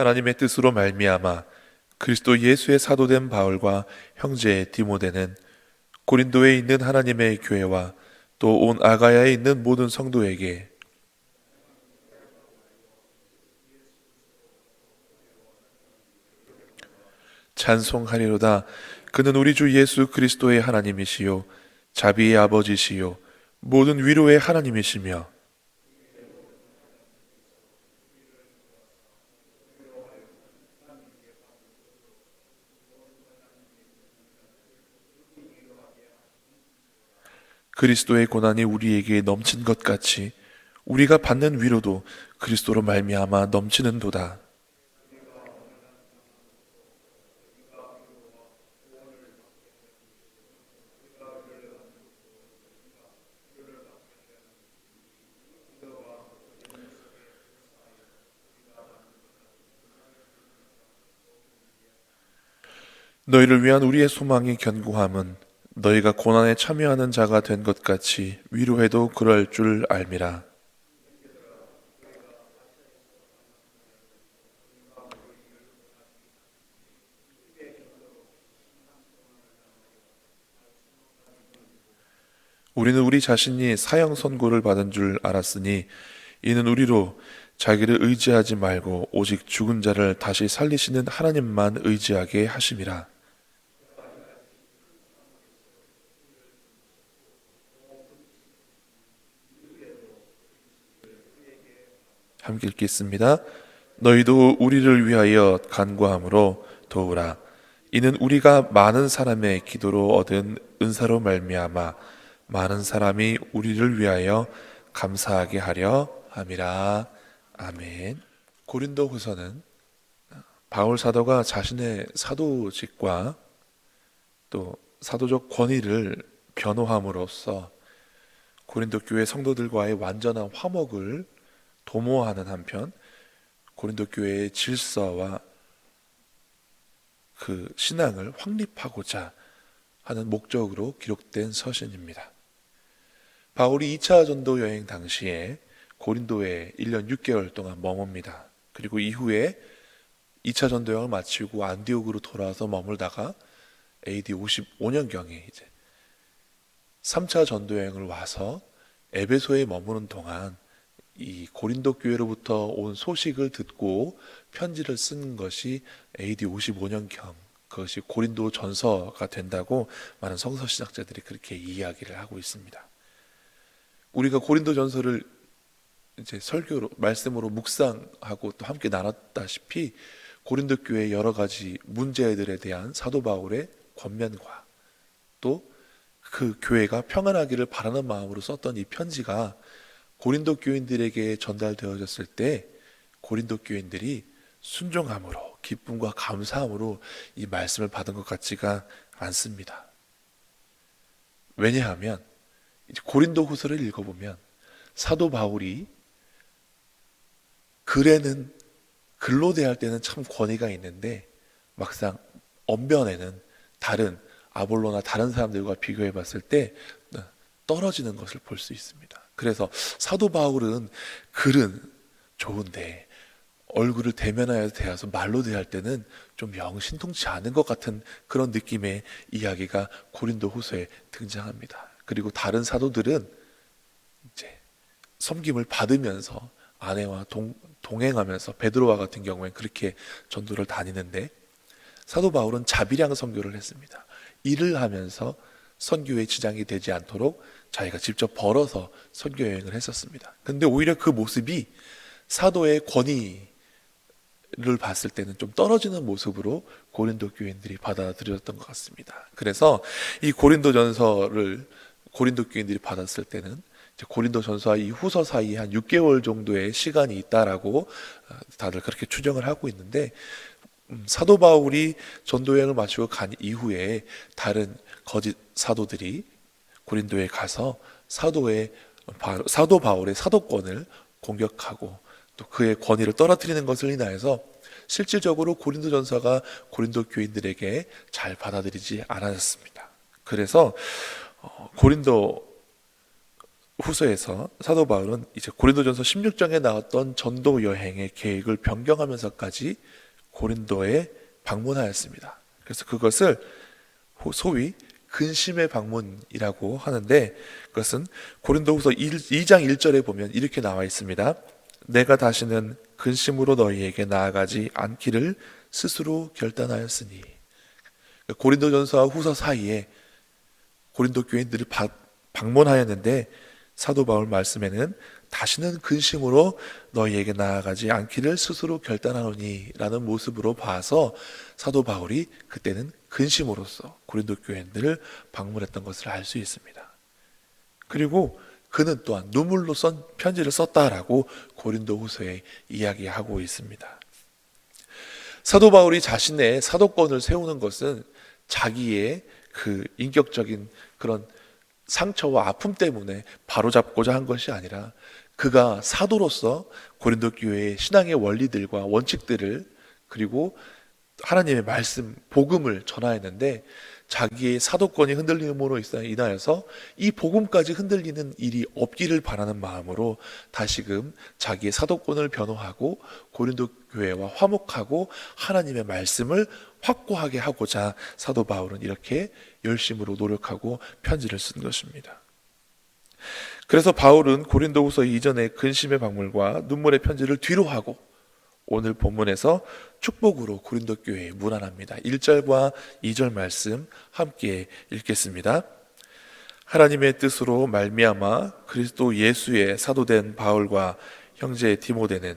하나님의 뜻으로 말미암아 그리스도 예수의 사도된 바울과 형제 디모데는 고린도에 있는 하나님의 교회와 또 온 아가야에 있는 모든 성도에게 찬송하리로다. 그는 우리 주 예수 그리스도의 하나님이시요 자비의 아버지시요 모든 위로의 하나님이시며 그리스도의 고난이 우리에게 넘친 것 같이 우리가 받는 위로도 그리스도로 말미암아 넘치는도다. 너희를 위한 우리의 소망의 견고함은 너희가 고난에 참여하는 자가 된 것 같이 위로해도 그럴 줄 알미라. 우리는 우리 자신이 사형 선고를 받은 줄 알았으니 이는 우리로 자기를 의지하지 말고 오직 죽은 자를 다시 살리시는 하나님만 의지하게 하심이라. 함께 읽겠습니다. 너희도 우리를 위하여 간구함으로 도우라. 이는 우리가 많은 사람의 기도로 얻은 은사로 말미암아 많은 사람이 우리를 위하여 감사하게 하려 함이라. 아멘. 고린도후서는 바울 사도가 자신의 사도직과 또 사도적 권위를 변호함으로써 고린도 교회 성도들과의 완전한 화목을 도모하는 한편 고린도 교회의 질서와 그 신앙을 확립하고자 하는 목적으로 기록된 서신입니다. 바울이 2차 전도 여행 당시에 고린도에 1년 6개월 동안 머뭅니다. 그리고 이후에 2차 전도 여행을 마치고 안디옥으로 돌아와서 머물다가 AD 55년경에 이제 3차 전도 여행을 와서 에베소에 머무는 동안 이 고린도 교회로부터 온 소식을 듣고 편지를 쓴 것이 AD 55년경, 그것이 고린도 전서가 된다고 많은 성서 신학자들이 그렇게 이야기를 하고 있습니다. 우리가 고린도 전서를 이제 설교로 말씀으로 묵상하고 또 함께 나눴다시피 고린도 교회의 여러 가지 문제들에 대한 사도 바울의 권면과 또 그 교회가 평안하기를 바라는 마음으로 썼던 이 편지가 고린도 교인들에게 전달되어졌을 때 고린도 교인들이 순종함으로 기쁨과 감사함으로 이 말씀을 받은 것 같지가 않습니다. 왜냐하면 이제 고린도 후서를 읽어보면 사도 바울이 글로 대할 때는 참 권위가 있는데 막상 언변에는 다른 아볼로나 다른 사람들과 비교해 봤을 때 떨어지는 것을 볼 수 있습니다. 그래서 사도 바울은 글은 좋은데 얼굴을 대면하여 대해서 말로 대할 때는 좀 명신통치 않은 것 같은 그런 느낌의 이야기가 고린도 후서에 등장합니다. 그리고 다른 사도들은 이제 섬김을 받으면서 아내와 동행하면서 베드로와 같은 경우에 그렇게 전도를 다니는데 사도 바울은 자비량 선교를 했습니다. 일을 하면서 선교에 지장이 되지 않도록 자기가 직접 벌어서 선교 여행을 했었습니다. 근데 오히려 그 모습이 사도의 권위를 봤을 때는 좀 떨어지는 모습으로 고린도 교인들이 받아들였던 것 같습니다. 그래서 이 고린도전서를 고린도 교인들이 받았을 때는 고린도전서와 이 후서 사이에 한 6개월 정도의 시간이 있다라고 다들 그렇게 추정을 하고 있는데 사도 바울이 전도 여행을 마치고 간 이후에 다른 거짓 사도들이 고린도에 가서 사도 바울의 사도권을 공격하고 또 그의 권위를 떨어뜨리는 것을 인하여서 실질적으로 고린도전서가 고린도 교인들에게 잘 받아들이지 않았습니다. 그래서 고린도 후서에서 사도 바울은 이제 고린도전서 16장에 나왔던 전도 여행의 계획을 변경하면서까지 고린도에 방문하였습니다. 그래서 그것을 소위 근심의 방문이라고 하는데, 그것은 고린도후서 2장 1절에 보면 이렇게 나와 있습니다. 내가 다시는 근심으로 너희에게 나아가지 않기를 스스로 결단하였으니. 고린도전서와 후서 사이에 고린도 교인들을 방문하였는데, 사도 바울 말씀에는 다시는 근심으로 너희에게 나아가지 않기를 스스로 결단하노니 라는 모습으로 봐서 사도 바울이 그때는 근심으로써 고린도 교인들을 방문했던 것을 알 수 있습니다. 그리고 그는 또한 눈물로 쓴 편지를 썼다라고 고린도 후서에 이야기하고 있습니다. 사도 바울이 자신의 사도권을 세우는 것은 자기의 그 인격적인 그런 상처와 아픔 때문에 바로잡고자 한 것이 아니라, 그가 사도로서 고린도 교회의 신앙의 원리들과 원칙들을, 그리고 하나님의 말씀, 복음을 전하였는데, 자기의 사도권이 흔들림으로 인하여서 이 복음까지 흔들리는 일이 없기를 바라는 마음으로 다시금 자기의 사도권을 변호하고 고린도 교회와 화목하고 하나님의 말씀을 확고하게 하고자 사도 바울은 이렇게 열심으로 노력하고 편지를 쓴 것입니다. 그래서 바울은 고린도후서 이전의 근심의 방문과 눈물의 편지를 뒤로 하고 오늘 본문에서 축복으로 고린도 교회에 문안합니다. 1절과 2절 말씀 함께 읽겠습니다. 하나님의 뜻으로 말미암아 그리스도 예수의 사도된 바울과 형제 디모데는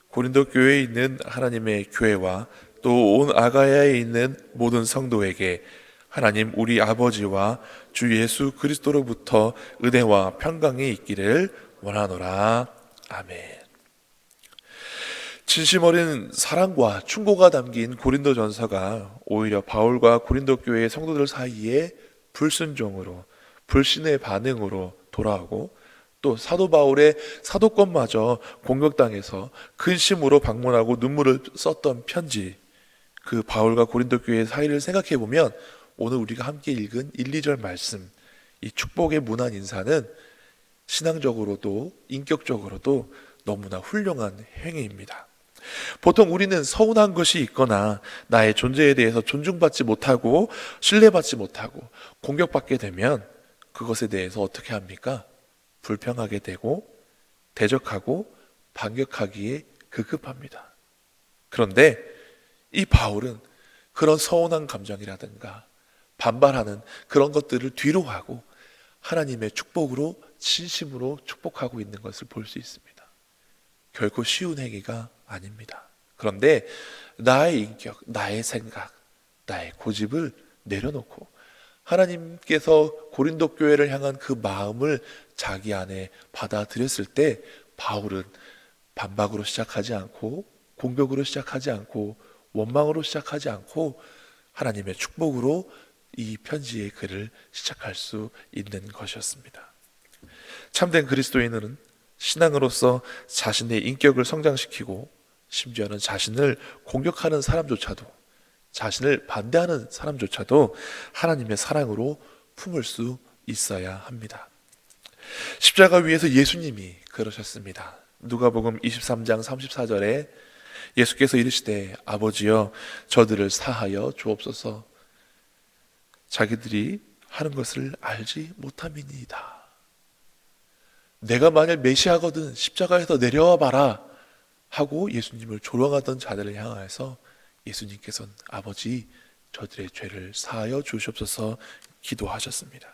고린도 교회에 있는 하나님의 교회와 또 온 아가야에 있는 모든 성도에게 하나님 우리 아버지와 주 예수 그리스도로부터 은혜와 평강이 있기를 원하노라. 아멘. 진심 어린 사랑과 충고가 담긴 고린도전서가 오히려 바울과 고린도 교회의 성도들 사이에 불순종으로, 불신의 반응으로 돌아오고, 또 사도 바울의 사도권마저 공격당해서 근심으로 방문하고 눈물을 썼던 편지, 그 바울과 고린도 교회의 사이를 생각해 보면 오늘 우리가 함께 읽은 1, 2절 말씀, 이 축복의 문안 인사는 신앙적으로도 인격적으로도 너무나 훌륭한 행위입니다. 보통 우리는 서운한 것이 있거나 나의 존재에 대해서 존중받지 못하고 신뢰받지 못하고 공격받게 되면 그것에 대해서 어떻게 합니까? 불평하게 되고 대적하고 반격하기에 급급합니다. 그런데 이 바울은 그런 서운한 감정이라든가 반발하는 그런 것들을 뒤로 하고 하나님의 축복으로 진심으로 축복하고 있는 것을 볼 수 있습니다. 결코 쉬운 행위가 아닙니다. 그런데 나의 인격, 나의 생각, 나의 고집을 내려놓고 하나님께서 고린도 교회를 향한 그 마음을 자기 안에 받아들였을 때 바울은 반박으로 시작하지 않고 공격으로 시작하지 않고 원망으로 시작하지 않고 하나님의 축복으로 이 편지의 글을 시작할 수 있는 것이었습니다. 참된 그리스도인은 신앙으로서 자신의 인격을 성장시키고 심지어는 자신을 공격하는 사람조차도, 자신을 반대하는 사람조차도 하나님의 사랑으로 품을 수 있어야 합니다. 십자가 위에서 예수님이 그러셨습니다. 누가복음 23장 34절에 예수께서 이르시되 아버지여 저들을 사하여 주옵소서 자기들이 하는 것을 알지 못함이니이다. 내가 만약 메시아거든 십자가에서 내려와 봐라 하고 예수님을 조롱하던 자들을 향하여서 예수님께서는 아버지 저들의 죄를 사하여 주시옵소서 기도하셨습니다.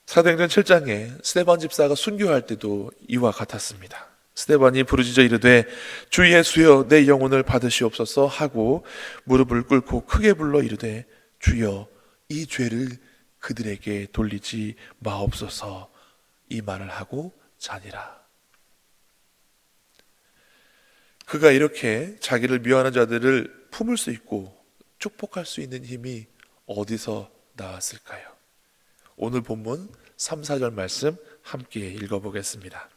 사도행전 7장에 스데반 집사가 순교할 때도 이와 같았습니다. 스데반이 부르짖어 이르되 주 예수여 내 영혼을 받으시옵소서 하고 무릎을 꿇고 크게 불러 이르되 주여 이 죄를 그들에게 돌리지 마옵소서 이 말을 하고 자니라. 그가 이렇게 자기를 미워하는 자들을 품을 수 있고 축복할 수 있는 힘이 어디서 나왔을까요? 오늘 본문 3, 4절 말씀 함께 읽어보겠습니다.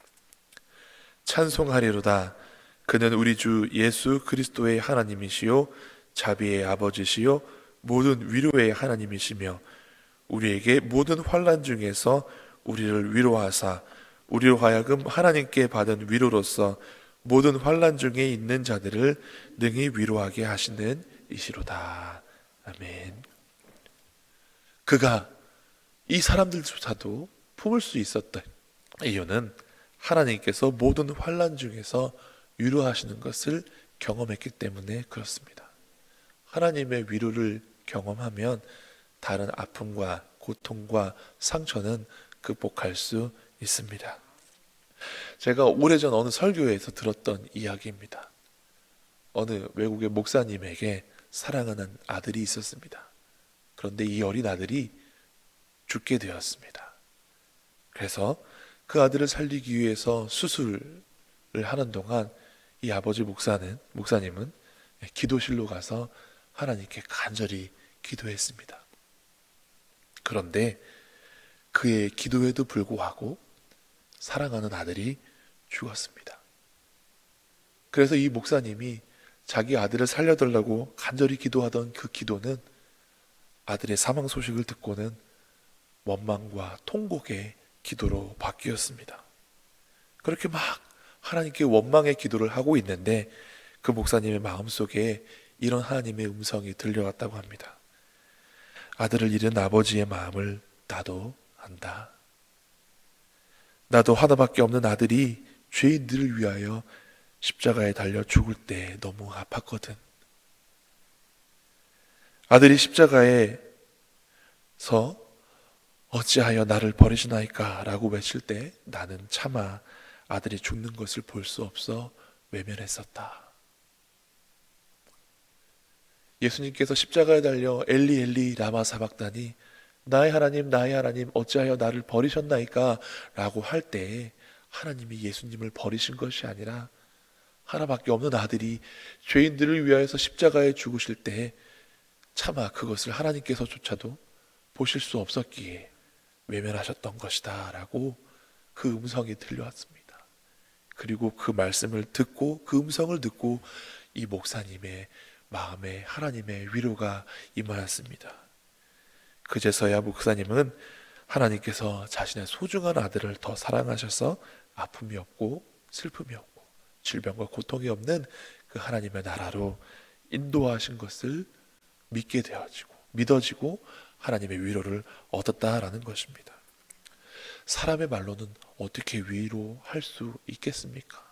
찬송하리로다. 그는 우리 주 예수 그리스도의 하나님이시요 자비의 아버지시요 모든 위로의 하나님이시며 우리에게 모든 환난 중에서 우리를 위로하사 우리로 하여금 하나님께 받은 위로로서 모든 환난 중에 있는 자들을 능히 위로하게 하시는 이시로다. 아멘. 그가 이 사람들조차도 품을 수 있었던 이유는 하나님께서 모든 환난 중에서 위로하시는 것을 경험했기 때문에 그렇습니다. 하나님의 위로를 경험하면 다른 아픔과 고통과 상처는 극복할 수 있습니다. 제가 오래전 어느 설교에서 들었던 이야기입니다. 어느 외국의 목사님에게 사랑하는 아들이 있었습니다. 그런데 이 어린 아들이 죽게 되었습니다. 그래서 그 아들을 살리기 위해서 수술을 하는 동안 이 아버지 목사님은 기도실로 가서 하나님께 간절히 기도했습니다. 그런데 그의 기도에도 불구하고 사랑하는 아들이 죽었습니다. 그래서 이 목사님이 자기 아들을 살려달라고 간절히 기도하던 그 기도는 아들의 사망 소식을 듣고는 원망과 통곡의 기도로 바뀌었습니다. 그렇게 막 하나님께 원망의 기도를 하고 있는데 그 목사님의 마음속에 이런 하나님의 음성이 들려왔다고 합니다. 아들을 잃은 아버지의 마음을 나도 안다. 나도 하나밖에 없는 아들이 죄인들을 위하여 십자가에 달려 죽을 때 너무 아팠거든. 아들이 십자가에서 어찌하여 나를 버리시나이까 라고 외칠 때 나는 차마 아들이 죽는 것을 볼 수 없어 외면했었다. 예수님께서 십자가에 달려 엘리 엘리 라마 사박다니 나의 하나님 어찌하여 나를 버리셨나이까 라고 할 때 하나님이 예수님을 버리신 것이 아니라 하나밖에 없는 아들이 죄인들을 위하여서 십자가에 죽으실 때 차마 그것을 하나님께서조차도 보실 수 없었기에 외면하셨던 것이다 라고 그 음성이 들려왔습니다. 그리고 그 말씀을 듣고 그 음성을 듣고 이 목사님의 마음에 하나님의 위로가 임하였습니다. 그제서야 목사님은 하나님께서 자신의 소중한 아들을 더 사랑하셔서 아픔이 없고 슬픔이 없고 질병과 고통이 없는 그 하나님의 나라로 인도하신 것을 믿게 되어지고 믿어지고 하나님의 위로를 얻었다라는 것입니다. 사람의 말로는 어떻게 위로할 수 있겠습니까?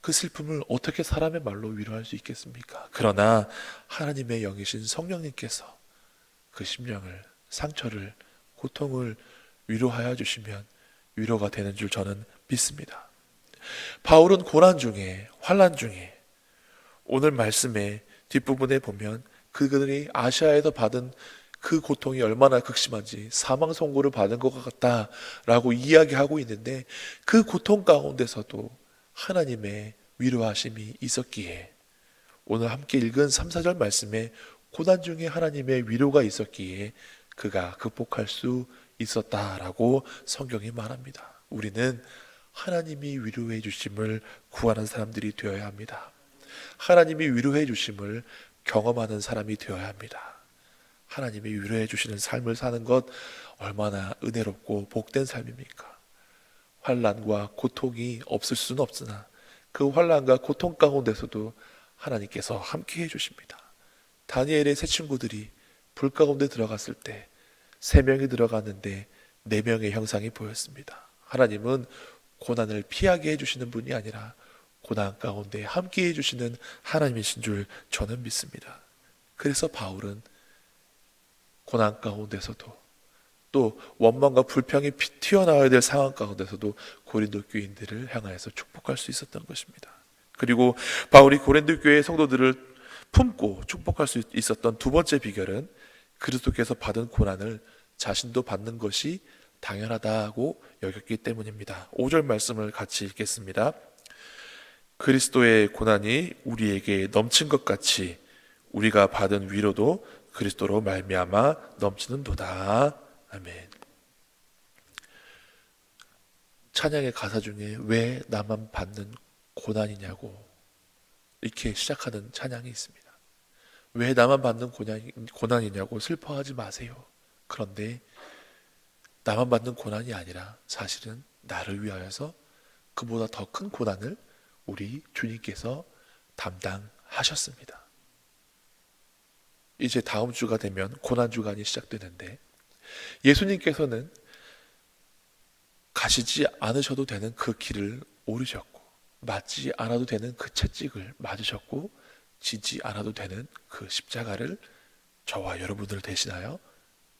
그 슬픔을 어떻게 사람의 말로 위로할 수 있겠습니까? 그러나 하나님의 영이신 성령님께서 그 심령을, 상처를, 고통을 위로하여 주시면 위로가 되는 줄 저는 믿습니다. 바울은 고난 중에, 환난 중에 오늘 말씀의 뒷부분에 보면 그들이 아시아에서 받은 그 고통이 얼마나 극심한지 사망 선고를 받은 것 같다라고 이야기하고 있는데 그 고통 가운데서도 하나님의 위로하심이 있었기에 오늘 함께 읽은 3, 4절 말씀에 고난 중에 하나님의 위로가 있었기에 그가 극복할 수 있었다라고 성경이 말합니다. 우리는 하나님이 위로해 주심을 구하는 사람들이 되어야 합니다. 하나님이 위로해 주심을 경험하는 사람이 되어야 합니다. 하나님이 위로해 주시는 삶을 사는 것 얼마나 은혜롭고 복된 삶입니까? 환난과 고통이 없을 수는 없으나 그 환난과 고통 가운데서도 하나님께서 함께 해주십니다. 다니엘의 세 친구들이 불 가운데 들어갔을 때 3명이 들어갔는데 4명의 형상이 보였습니다. 하나님은 고난을 피하게 해주시는 분이 아니라 고난 가운데 함께 해주시는 하나님이신 줄 저는 믿습니다. 그래서 바울은 고난 가운데서도 또 원망과 불평이 튀어나와야 될 상황 가운데서도 고린도 교인들을 향하여서 축복할 수 있었던 것입니다. 그리고 바울이 고린도 교회의 성도들을 품고 축복할 수 있었던 두 번째 비결은 그리스도께서 받은 고난을 자신도 받는 것이 당연하다고 여겼기 때문입니다. 5절 말씀을 같이 읽겠습니다. 그리스도의 고난이 우리에게 넘친 것 같이 우리가 받은 위로도 그리스도로 말미암아 넘치는도다. 아멘. 찬양의 가사 중에 왜 나만 받는 고난이냐고 이렇게 시작하는 찬양이 있습니다. 왜 나만 받는 고난이냐고 슬퍼하지 마세요. 그런데 나만 받는 고난이 아니라 사실은 나를 위하여서 그보다 더 큰 고난을 우리 주님께서 담당하셨습니다. 이제 다음 주가 되면 고난 주간이 시작되는데 예수님께서는 가시지 않으셔도 되는 그 길을 오르셨고 맞지 않아도 되는 그 채찍을 맞으셨고 지지 않아도 되는 그 십자가를 저와 여러분을 대신하여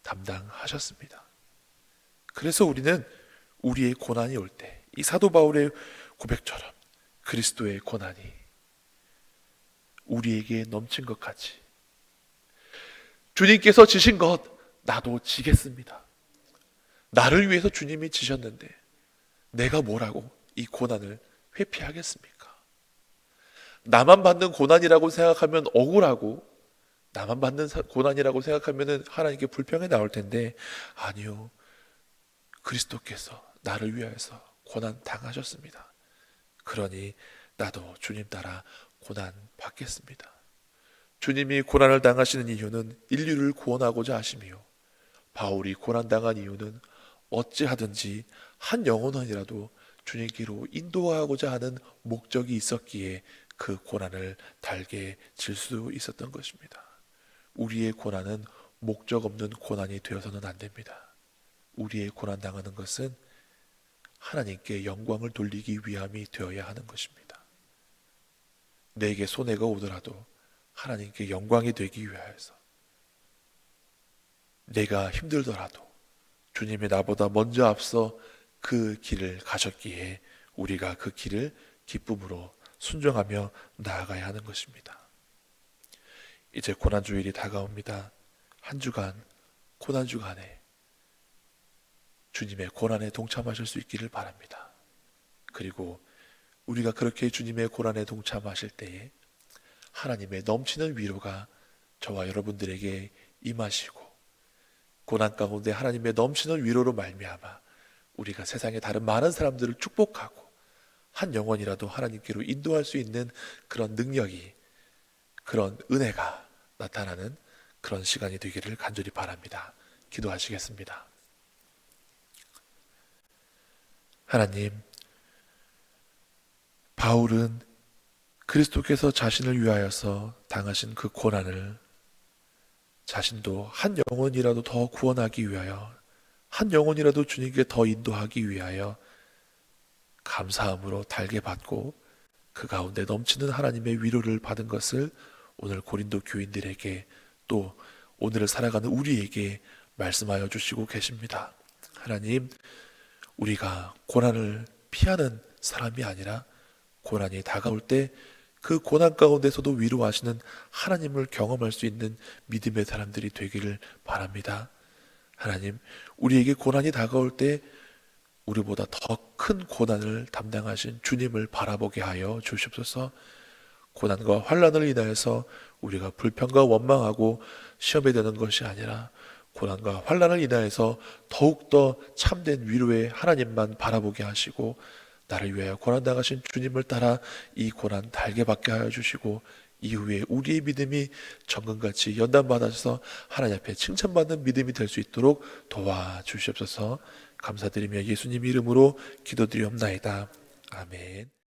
담당하셨습니다. 그래서 우리는 우리의 고난이 올 때 이 사도 바울의 고백처럼 그리스도의 고난이 우리에게 넘친 것 같이 주님께서 지신 것 나도 지겠습니다. 나를 위해서 주님이 지셨는데 내가 뭐라고 이 고난을 회피하겠습니까? 나만 받는 고난이라고 생각하면 억울하고 나만 받는 고난이라고 생각하면 하나님께 불평이 나올 텐데 아니요. 그리스도께서 나를 위하여서 고난 당하셨습니다. 그러니 나도 주님 따라 고난 받겠습니다. 주님이 고난을 당하시는 이유는 인류를 구원하고자 하심이요 바울이 고난당한 이유는 어찌하든지 한 영혼원이라도 주님께로 인도하고자 하는 목적이 있었기에 그 고난을 달게 질 수 있었던 것입니다. 우리의 고난은 목적 없는 고난이 되어서는 안 됩니다. 우리의 고난 당하는 것은 하나님께 영광을 돌리기 위함이 되어야 하는 것입니다. 내게 손해가 오더라도 하나님께 영광이 되기 위하여서 내가 힘들더라도 주님이 나보다 먼저 앞서 그 길을 가셨기에 우리가 그 길을 기쁨으로 순종하며 나아가야 하는 것입니다. 이제 고난주일이 다가옵니다. 한 주간 고난주간에 주님의 고난에 동참하실 수 있기를 바랍니다. 그리고 우리가 그렇게 주님의 고난에 동참하실 때에 하나님의 넘치는 위로가 저와 여러분들에게 임하시고 고난 가운데 하나님의 넘치는 위로로 말미암아 우리가 세상의 다른 많은 사람들을 축복하고 한 영혼이라도 하나님께로 인도할 수 있는 그런 능력이 그런 은혜가 나타나는 그런 시간이 되기를 간절히 바랍니다. 기도하시겠습니다. 하나님, 바울은 그리스도께서 자신을 위하여서 당하신 그 고난을 자신도 한 영혼이라도 더 구원하기 위하여 한 영혼이라도 주님께 더 인도하기 위하여 감사함으로 달게 받고 그 가운데 넘치는 하나님의 위로를 받은 것을 오늘 고린도 교인들에게 또 오늘을 살아가는 우리에게 말씀하여 주시고 계십니다. 하나님, 우리가 고난을 피하는 사람이 아니라 고난이 다가올 때 그 고난 가운데서도 위로하시는 하나님을 경험할 수 있는 믿음의 사람들이 되기를 바랍니다. 하나님, 우리에게 고난이 다가올 때 우리보다 더 큰 고난을 담당하신 주님을 바라보게 하여 주시옵소서. 고난과 환난을 인하여서 우리가 불평과 원망하고 시험에 드는 것이 아니라 고난과 환난을 인하여서 더욱더 참된 위로의 하나님만 바라보게 하시고 나를 위하여 고난당하신 주님을 따라 이 고난 달게 받게 하여 주시고 이후에 우리의 믿음이 정금같이 연단받아서 하나님 앞에 칭찬받는 믿음이 될 수 있도록 도와주시옵소서. 감사드리며 예수님 이름으로 기도드리옵나이다. 아멘.